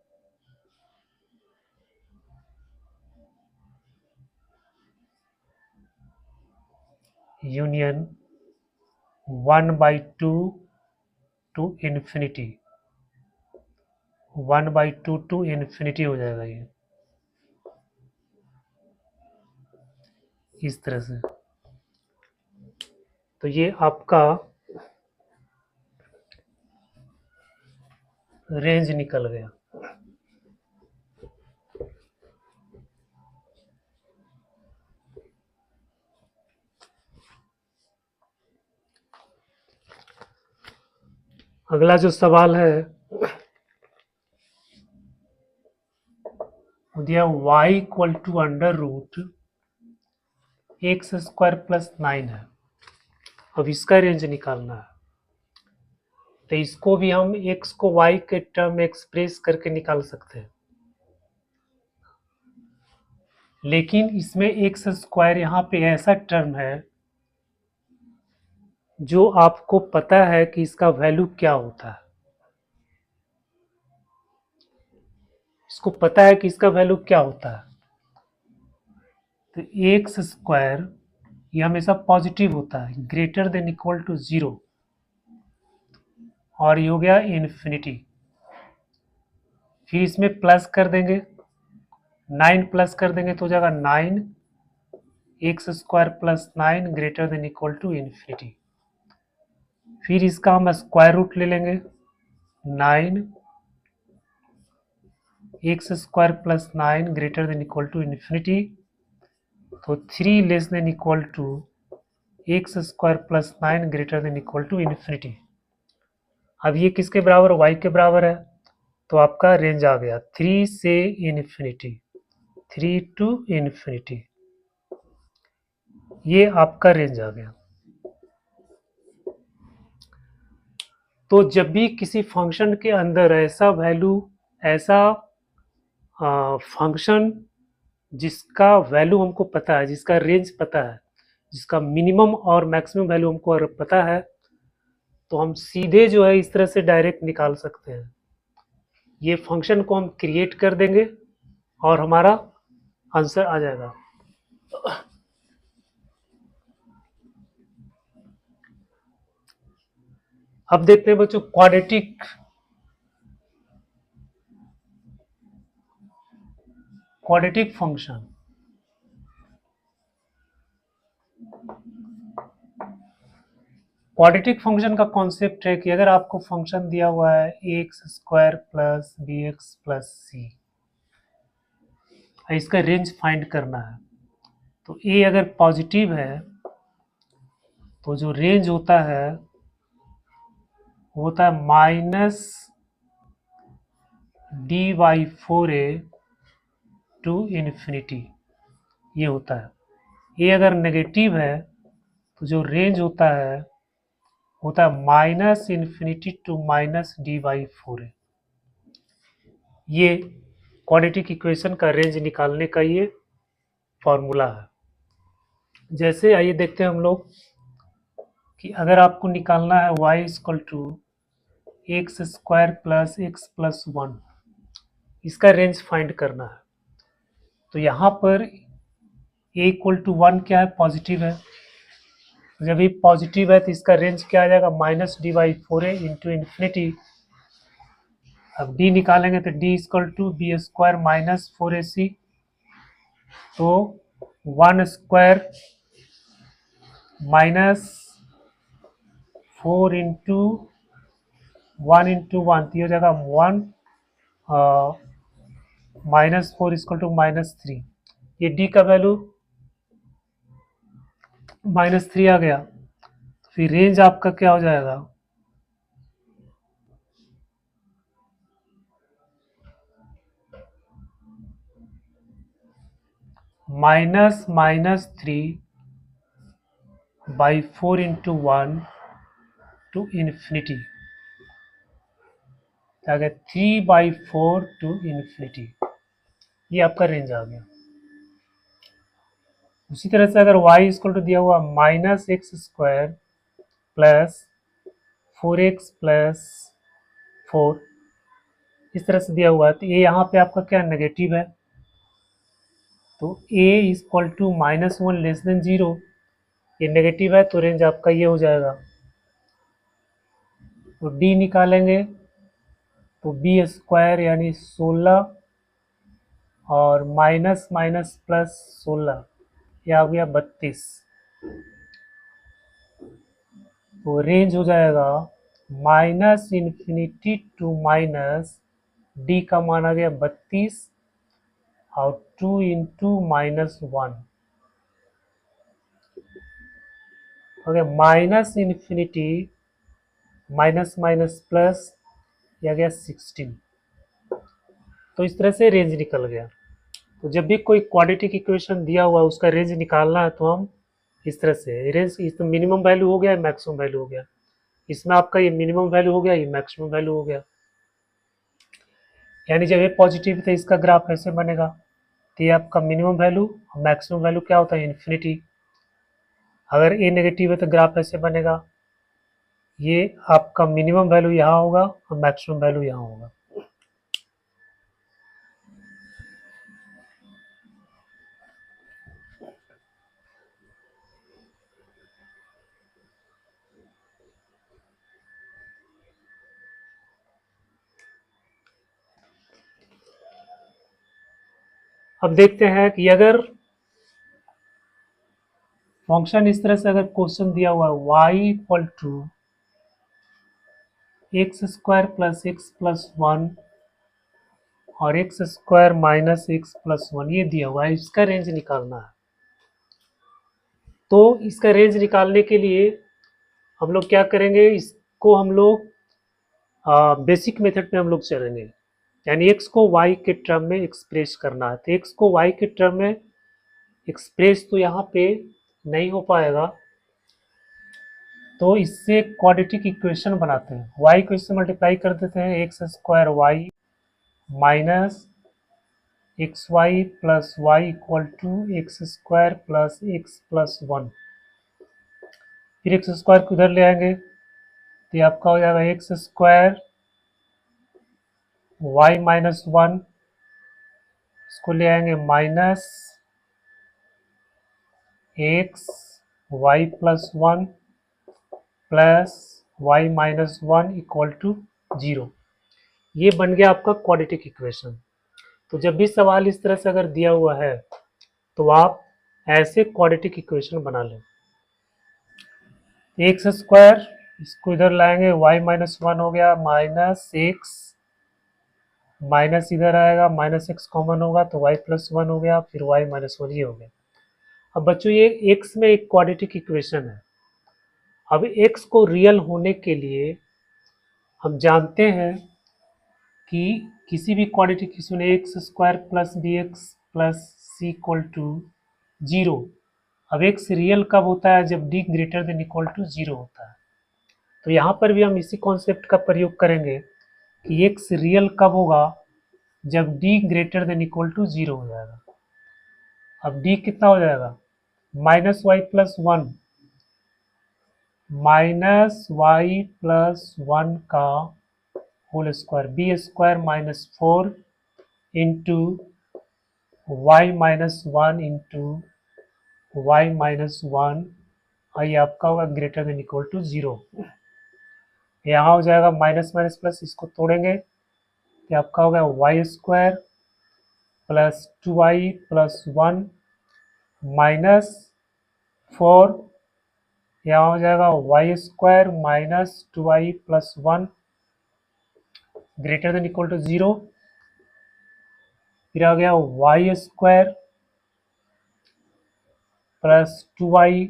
union 1/2 to infinity, 1/2 to infinity हो जाएगा ये इस तरह से। तो ये आपका रेंज निकल गया। अगला जो सवाल है वो दिया y equal to under root x square plus 9 है। अब इसका रेंज निकालना है, तो इसको भी हम x को y के टर्म एक्सप्रेस करके निकाल सकते हैं, लेकिन इसमें एक्स स्क्वायर यहाँ पे ऐसा टर्म है जो आपको पता है कि इसका वैल्यू क्या होता है। इसको पता है कि इसका वैल्यू क्या होता है। तो एक्स स्क्वायर ये हमेशा पॉजिटिव होता है, ग्रेटर देन इक्वल टू 0, और ये हो गया इन्फिनिटी। फिर इसमें प्लस कर देंगे, 9 प्लस कर देंगे तो हो जाएगा 9 x square plus 9 greater than equal to infinity. फिर इसका हम स्क्वायर रूट ले लेंगे, 9 x square plus 9 greater than equal to infinity. तो 3 less than equal to x square plus 9 greater than equal to infinity. अब ये किसके बराबर, y के बराबर है, तो आपका रेंज आ गया 3 से इन्फिनिटी, 3 टू इन्फिनिटी, ये आपका रेंज आ गया। तो जब भी किसी फंक्शन के अंदर ऐसा वैल्यू, ऐसा फंक्शन जिसका वैल्यू हमको पता है, जिसका रेंज पता है, जिसका मिनिमम और मैक्सिमम वैल्यू हमको अगर पता है, तो हम सीधे जो है इस तरह से डायरेक्ट निकाल सकते हैं। ये फंक्शन को हम क्रिएट कर देंगे और हमारा आंसर आ जाएगा। अब देखते हैं बच्चों क्वाड्रेटिक फंक्शन। क्वाड्रेटिक फंक्शन का कॉन्सेप्ट है कि अगर आपको फंक्शन दिया हुआ है X square plus B x plus C, इसका रेंज फाइंड करना है, तो ए अगर पॉजिटिव है तो जो रेंज होता है वो होता है माइनस dy/4a टू इन्फिनिटी, ये होता है। ए अगर नेगेटिव है तो जो रेंज होता है minus infinity to minus dy/4a। ये क्वाड्रेटिक इक्वेशन का रेंज निकालने का ये फॉर्मूला है। जैसे आइए देखते हैं हम लोग कि अगर आपको निकालना है y equal to x square plus x plus 1, इसका रेंज फाइंड करना है, तो यहाँ पर a इक्वल टू 1 क्या है, पॉजिटिव है। जब ये पॉजिटिव है तो इसका रेंज क्या आ जाएगा, माइनस dy/4a इंटू इन्फिनिटी। अब d निकालेंगे तो d equal to b square minus 4ac, तो 1 स्क्वायर माइनस 4 इंटू 1 इंटू 1, तो ये हो जाएगा 1 माइनस 4 इक्वल टू माइनस 3। ये d का वैल्यू माइनस 3 आ गया, तो फिर रेंज आपका क्या हो जाएगा, minus minus 3/4 into 1 to infinity, आ गया 3/4 टू इन्फिनिटी, ये आपका रेंज आ गया। उसी तरह से अगर y इक्वल टू दिया हुआ minus x square plus 4x plus 4, इस तरह से दिया हुआ है, तो ये यहाँ पे आपका क्या नेगेटिव है, तो a equal to minus 1 less than 0, ये नेगेटिव है तो रेंज आपका ये हो जाएगा। तो d निकालेंगे तो बी स्क्वायर यानी 16 और माइनस माइनस प्लस 16, यह आ गया 32। तो रेंज हो जाएगा minus infinity to minus, d का मान आ गया 32 और 2 इंटू -1 हो गया minus infinity minus minus plus, यह गया 16। तो इस तरह से रेंज निकल गया। तो जब भी कोई क्वाड्रेटिक इक्वेशन दिया हुआ है उसका रेंज निकालना है तो हम इस तरह से, रेंज इस तो मिनिमम वैल्यू हो गया, मैक्सिमम वैल्यू हो गया, इसमें आपका ये मिनिमम वैल्यू हो गया, ये मैक्सिमम वैल्यू हो गया। यानी जब ये पॉजिटिव है तो इसका ग्राफ ऐसे बनेगा, तो ये आपका मिनिमम वैल्यू, मैक्सिमम वैल्यू क्या होता है, इन्फिनिटी। अगर ए नेगेटिव है तो ग्राफ ऐसे बनेगा, ये आपका मिनिमम वैल्यू यहाँ होगा और मैक्सिमम वैल्यू यहाँ होगा। अब देखते हैं कि अगर फंक्शन इस तरह से, अगर क्वेश्चन दिया हुआ है y equal to x square plus x plus one और X square minus X plus one, ये दिया हुआ है, इसका रेंज निकालना है। तो इसका रेंज निकालने के लिए हम लोग क्या करेंगे, इसको हम लोग बेसिक मेथड पे हम लोग चलेंगे, यानी x को y के टर्म में एक्सप्रेस करना है। तो x को y के टर्म में एक्सप्रेस तो यहाँ पे नहीं हो पाएगा, तो इससे क्वाड्रेटिक इक्वेशन बनाते हैं। y को इससे मल्टीप्लाई कर देते हैं, x square y minus x y plus y equal to x square plus x plus one. फिर एक्स स्क्वायर को इधर ले आएंगे तो ये आपका हो जाएगा x square y minus one, इसको ले आएंगे minus x y plus one plus y minus one equal to 0। ये बन गया आपका क्वाड्रेटिक इक्वेशन। तो जब भी सवाल इस तरह से अगर दिया हुआ है तो आप ऐसे क्वाड्रेटिक इक्वेशन बना लें। एक्स स्क्वायर, इसको इधर लाएंगे, वाई माइनस वन हो गया माइनस एक्स, माइनस इधर आएगा, माइनस एक्स कॉमन होगा तो वाई प्लस वन हो गया, फिर वाई माइनस वन, ये हो गया। अब बच्चों ये एक्स में एक क्वाड्रेटिक इक्वेशन है। अब एक्स को रियल होने के लिए हम जानते हैं कि किसी भी quadratic equation x square plus B x plus c equal to 0। अब एक्स रियल कब होता है, जब D greater than equal to 0 होता है। तो यहाँ पर भी हम इसी कॉन्सेप्ट का प्रयोग करेंगे कि एक्स रियल कब होगा, जब D greater than equal to 0 हो जाएगा। अब डी कितना हो जाएगा, minus Y plus one, minus Y plus one का whole square, B square minus four into Y minus one into Y minus one, ये आपका होगा ग्रेटर देन इक्वल टू 0। यहाँ हो जाएगा माइनस माइनस प्लस, इसको तोड़ेंगे तो आपका होगा y square plus two y plus one minus four, यहाँ हो जाएगा y square minus two y plus one greater than equal to 0। फिर आ गया y square plus two y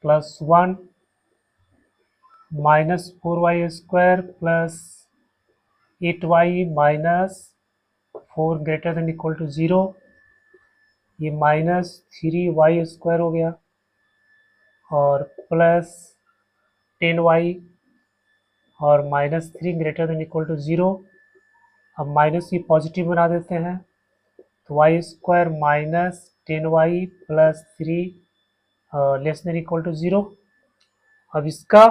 plus one minus four y square plus eight y minus four greater than equal to 0। ये minus three Y square हो गया और plus 10y और minus three greater than equal to 0। अब minus की positive बना देते हैं तो y square minus 10y plus three less than equal to 0। अब इसका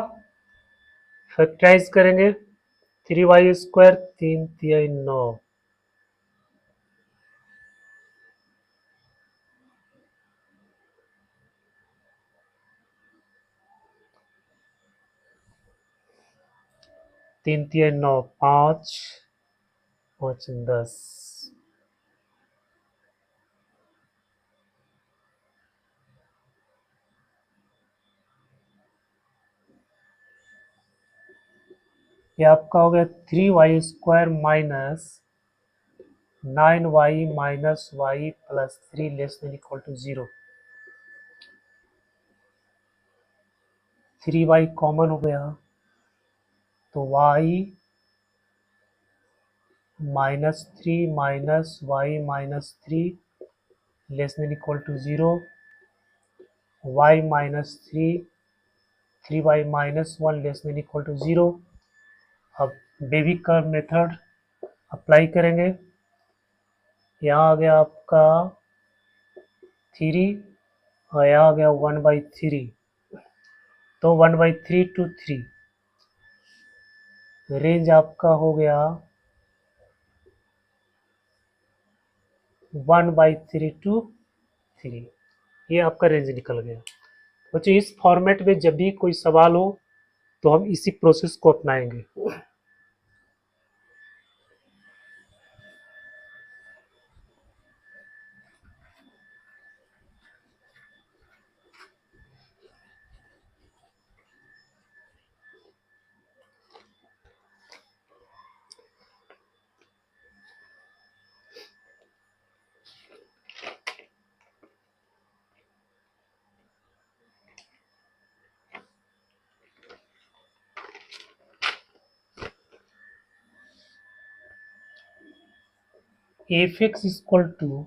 फैक्टराइज करेंगे, थ्री वाई स्क्वायर, तीन तीन 9, 3 3 9 5 5 10। ये आपका हो गया 3y² minus 9y minus y plus 3 less than equal to 0। 3y common हो गया तो y -3 minus y -3 less than equal to 0। y -3 3y -1 less than equal to 0। अब बेबी कर्व मेथड अप्लाई करेंगे। यहाँ आ गया आपका 3 और यहाँ आ गया 1/3, तो 1/3 to 3 रेंज आपका हो गया 1/3 to 3। ये आपका रेंज निकल गया। बच्चों इस फॉर्मेट में जब भी कोई सवाल हो तो हम इसी प्रोसेस को अपनाएंगे। f(x) equal to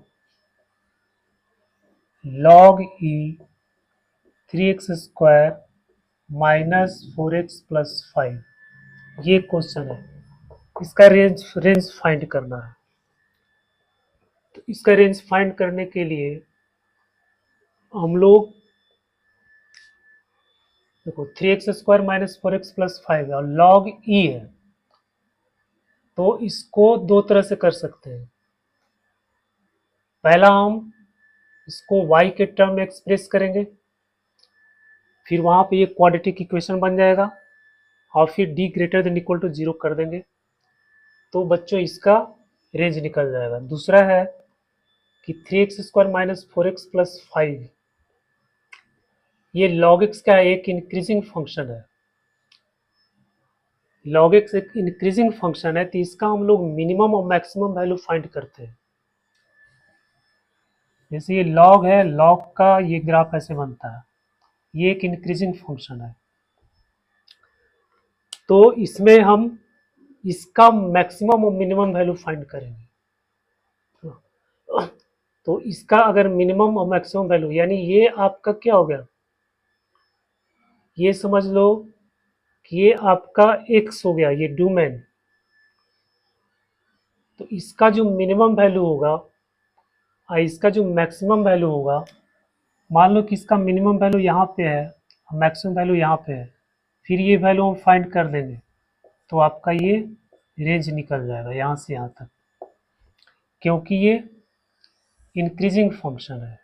log e 3x² minus 4x plus 5, ये क्वेश्चन है। इसका रेंज फाइंड करना है। तो इसका रेंज फाइंड करने के लिए हम लोग देखो 3x² माइनस 4x प्लस 5 है और log e है, तो इसको दो तरह से कर सकते हैं। पहला हम इसको y के टर्म में एक्सप्रेस करेंगे, फिर वहां पे ये क्वाड्रेटिक इक्वेशन बन जाएगा और फिर d greater than equal to 0 कर देंगे, तो बच्चों इसका रेंज निकल जाएगा। दूसरा है कि 3x² माइनस 4x प्लस 5, ये log x का एक इंक्रीजिंग फंक्शन है। log x एक इंक्रीजिंग फंक्शन है, तो इसका हम लोग मिनिमम और मैक्सिमम वैल्यू फाइंड करते हैं। जैसे ये log है, log का ये ग्राफ ऐसे बनता है, ये एक इंक्रीजिंग फंक्शन है। तो इसमें हम इसका मैक्सिमम और मिनिमम वैल्यू फाइंड करेंगे। तो इसका अगर मिनिमम और मैक्सिमम वैल्यू, यानी ये आपका क्या हो गया, ये समझ लो कि ये आपका x हो गया, ये डोमेन। तो इसका जो मिनिमम वैल्यू होगा और इसका जो मैक्सिमम वैल्यू होगा, मान लो कि इसका मिनिमम वैल्यू यहाँ पे है और मैक्सिमम वैल्यू यहाँ पे है, फिर ये वैल्यू हम फाइंड कर देंगे, तो आपका ये रेंज निकल जाएगा यहाँ से यहाँ तक, क्योंकि ये इंक्रीजिंग फंक्शन है।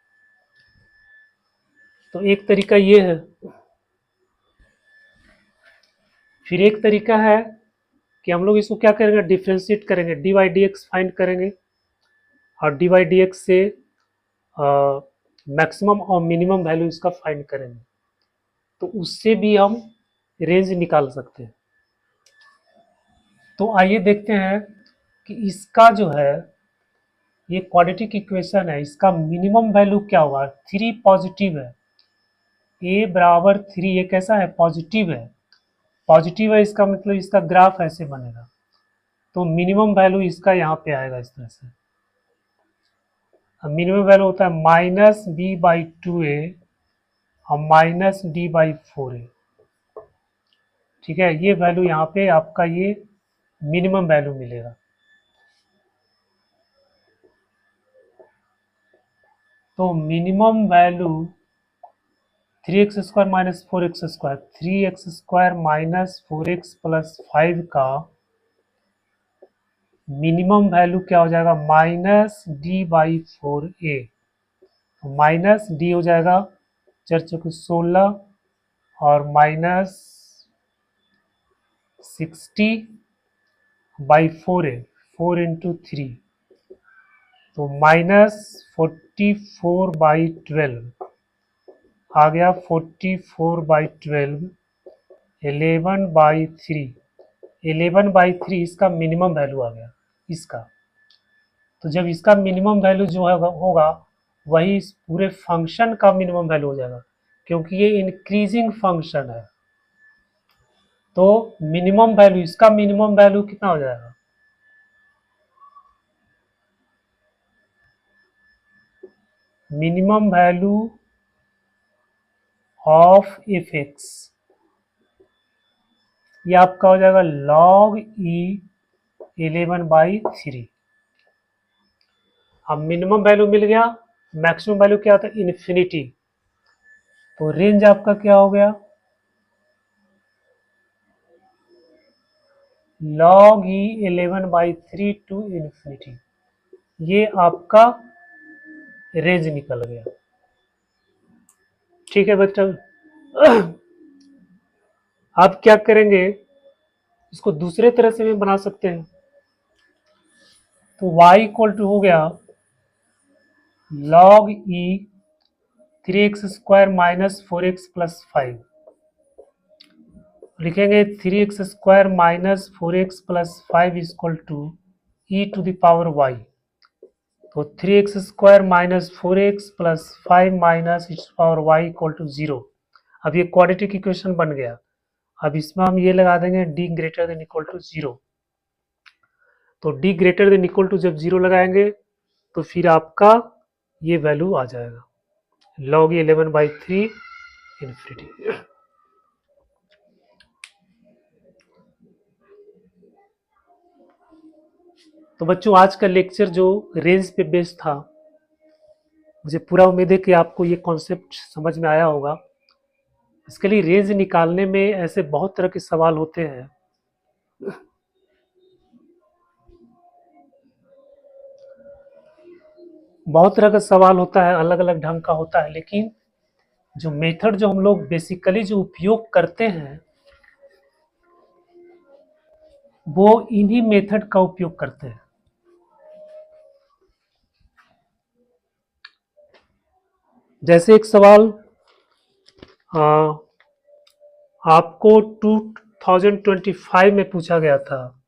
तो एक तरीका ये है। फिर एक तरीका है कि हम लोग इसको क्या करेंगे, डिफ्रेंशिएट करेंगे, dy/dx फाइंड करेंगे और dy/dx से मैक्सिमम और मिनिमम वैल्यू इसका फाइंड करेंगे, तो उससे भी हम रेंज निकाल सकते हैं। तो आइए देखते हैं कि इसका जो है ये क्वाड्रेटिक इक्वेशन है, इसका मिनिमम वैल्यू क्या होगा। 3 पॉजिटिव है, a बराबर 3, ये कैसा है, पॉजिटिव है। पॉजिटिव है इसका मतलब इसका ग्राफ ऐसे बनेगा, तो मिनिमम वैल्यू इसका यहाँ पे आएगा इस तरह से। अब मिनिमम वैल्यू होता है -b/2a और -d/4a। ठीक है, ये वैल्यू यहाँ पे आपका ये मिनिमम वैल्यू मिलेगा। तो minimum value 3x² minus 4x², 3x² minus 4x plus 5 का मिनिमम वैल्यू क्या हो जाएगा, -d/4a। तो माइनस डी हो जाएगा 4 × 16 और माइनस 60/4 है, 4 इंटू 3, तो -44/12 आ गया। 44/12 11/3, 11/3 इसका मिनिमम वैल्यू आ गया इसका। तो जब इसका मिनिमम वैल्यू जो है होगा वही इस पूरे फंक्शन का मिनिमम वैल्यू हो जाएगा, क्योंकि ये इंक्रीजिंग फंक्शन है। तो मिनिमम वैल्यू, इसका मिनिमम वैल्यू कितना हो जाएगा? Minimum value of F x, ये आपका हो जाएगा log e 11/3। अब मिनिमम वैल्यू मिल गया, मैक्सिमम वैल्यू क्या था? इन्फिनिटी। तो रेंज आपका क्या हो गया? log e 11/3 टू इन्फिनिटी, ये आपका रेंज निकल गया। ठीक है बच्चों, आप क्या करेंगे, इसको दूसरे तरह से भी बना सकते हैं। तो y इक्वल टू हो गया log e 3x² minus 4x plus 5, लिखेंगे 3x² minus 4x plus 5 equal to e to the power y। तो 3x² minus 4x plus 5 minus e power y equal to 0। अब ये क्वाड्रेटिक इक्वेशन बन गया। अब इसमें हम ये लगा देंगे d greater than equal to 0। तो d greater than equal to जब 0 लगाएंगे तो फिर आपका ये वैल्यू आ जाएगा log 11/3 इन्फिनिटी। तो बच्चों आज का लेक्चर जो रेंज पे बेस्ड था, मुझे पूरा उम्मीद है कि आपको ये कॉन्सेप्ट समझ में आया होगा। इसके लिए रेंज निकालने में ऐसे बहुत तरह के सवाल होते हैं। बहुत तरह का सवाल होता है, अलग अलग ढंग का होता है, लेकिन जो मेथड जो हम लोग बेसिकली जो उपयोग करते हैं वो इन्हीं मेथड का उपयोग करते हैं। जैसे एक सवाल आपको 2025 में पूछा गया था,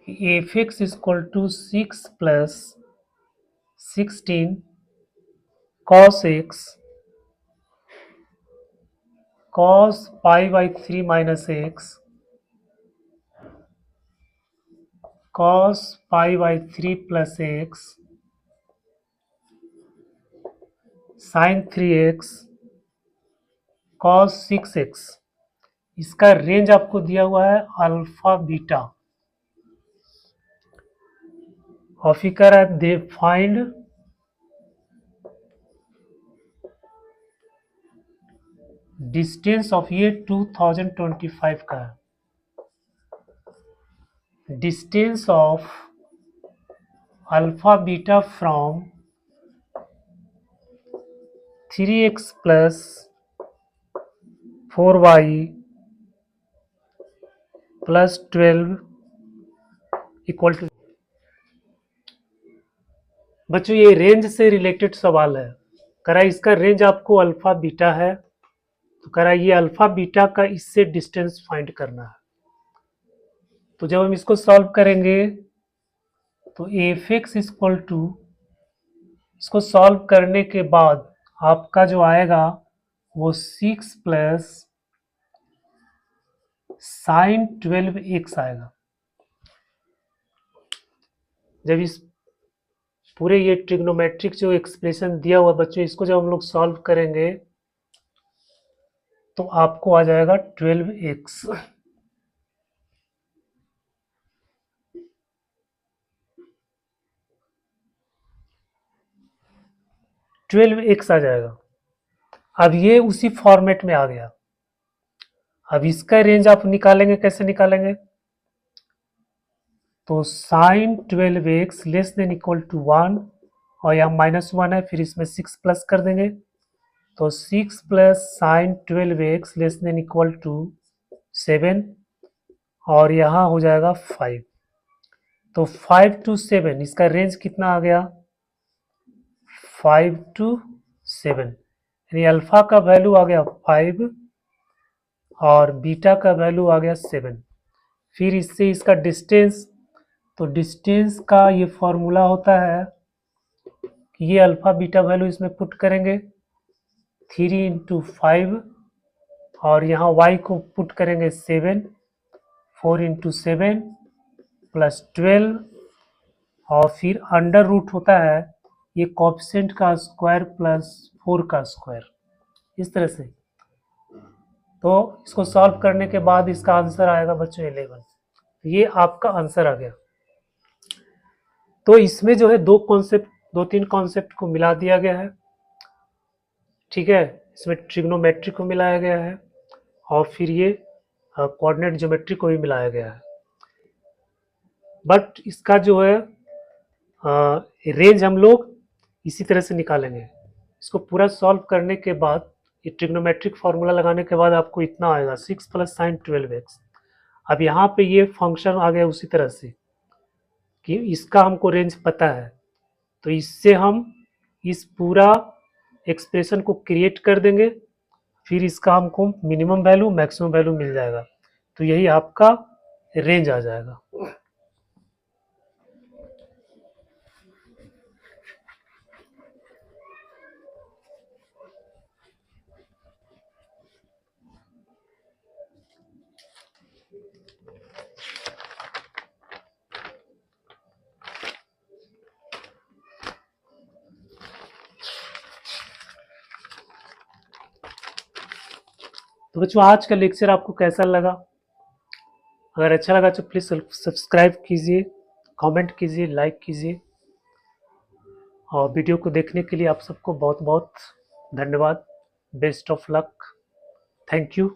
F X equal to 6 plus 16 cos x cos π/3 minus x cos π/3 plus x sin 3x cos 6x। इसका रेंज आपको दिया हुआ है अल्फा बीटा। और फिर कह रहा है दे फाइंड डिस्टेंस ऑफ, ये 2025 का है, distance of alpha beta from 3x plus 4y plus 12 equal to. बच्चों ये रेंज से रिलेटेड सवाल है। कह रहा है इसका रेंज आपको अल्फा बीटा है, तो कह रहा है ये अल्फा बीटा का इससे डिस्टेंस फाइंड करना है। तो जब हम इसको सॉल्व करेंगे तो एफ एक्स इक्वल टू, इसको सॉल्व करने के बाद आपका जो आएगा वो 6 प्लस साइन 12x आएगा। जब इस पूरे ये ट्रिग्नोमेट्रिक जो एक्सप्रेशन दिया हुआ बच्चों, इसको जब हम लोग सॉल्व करेंगे तो आपको आ जाएगा 12x। 12x आ जाएगा। अब ये उसी फॉर्मेट में आ गया। अब इसका रेंज आप निकालेंगे, कैसे निकालेंगे? तो sine 12x less than equal to 1, और यहाँ -1 है, फिर इसमें 6 प्लस कर देंगे, तो 6 plus sine 12x less than equal to 7, और यहाँ हो जाएगा 5। तो 5 to 7 इसका रेंज कितना आ गया, 5 to 7, यानी अल्फा का वैल्यू आ गया 5 और बीटा का वैल्यू आ गया 7। फिर इससे इसका डिस्टेंस, तो डिस्टेंस का ये फॉर्मूला होता है कि ये अल्फा बीटा वैल्यू इसमें पुट करेंगे 3 इंटू 5 और यहाँ y को पुट करेंगे 7, 4 इंटू 7 प्लस 12 और फिर अंडर रूट होता है ये कोएफिशिएंट का स्क्वायर प्लस 4 का स्क्वायर, इस तरह से। तो इसको सॉल्व करने के बाद इसका आंसर आएगा बच्चों 11। ये आपका आंसर आ गया। तो इसमें जो है दो तीन कॉन्सेप्ट को मिला दिया गया है, ठीक है। इसमें ट्रिग्नोमेट्री को मिलाया गया है और फिर ये कोऑर्डिनेट ज्योमेट्री को भी मिलाया गया है। बट इसका जो है रेंज हम लोग इसी तरह से निकालेंगे। इसको पूरा सॉल्व करने के बाद ये ट्रिग्नोमेट्रिक फार्मूला लगाने के बाद आपको इतना आएगा 6 + sin 12x। अब यहाँ पे ये फंक्शन आ गया उसी तरह से कि इसका हमको रेंज पता है, तो इससे हम इस पूरा एक्सप्रेशन को क्रिएट कर देंगे, फिर इसका हमको मिनिमम वैल्यू मैक्सिमम वैल्यू मिल जाएगा, तो यही आपका रेंज आ जाएगा। तो बच्चों आज का लेक्चर आपको कैसा लगा? अगर अच्छा लगा तो प्लीज़ सब्सक्राइब कीजिए, कमेंट कीजिए, लाइक कीजिए और वीडियो को देखने के लिए आप सबको बहुत बहुत धन्यवाद। Best of luck, thank you.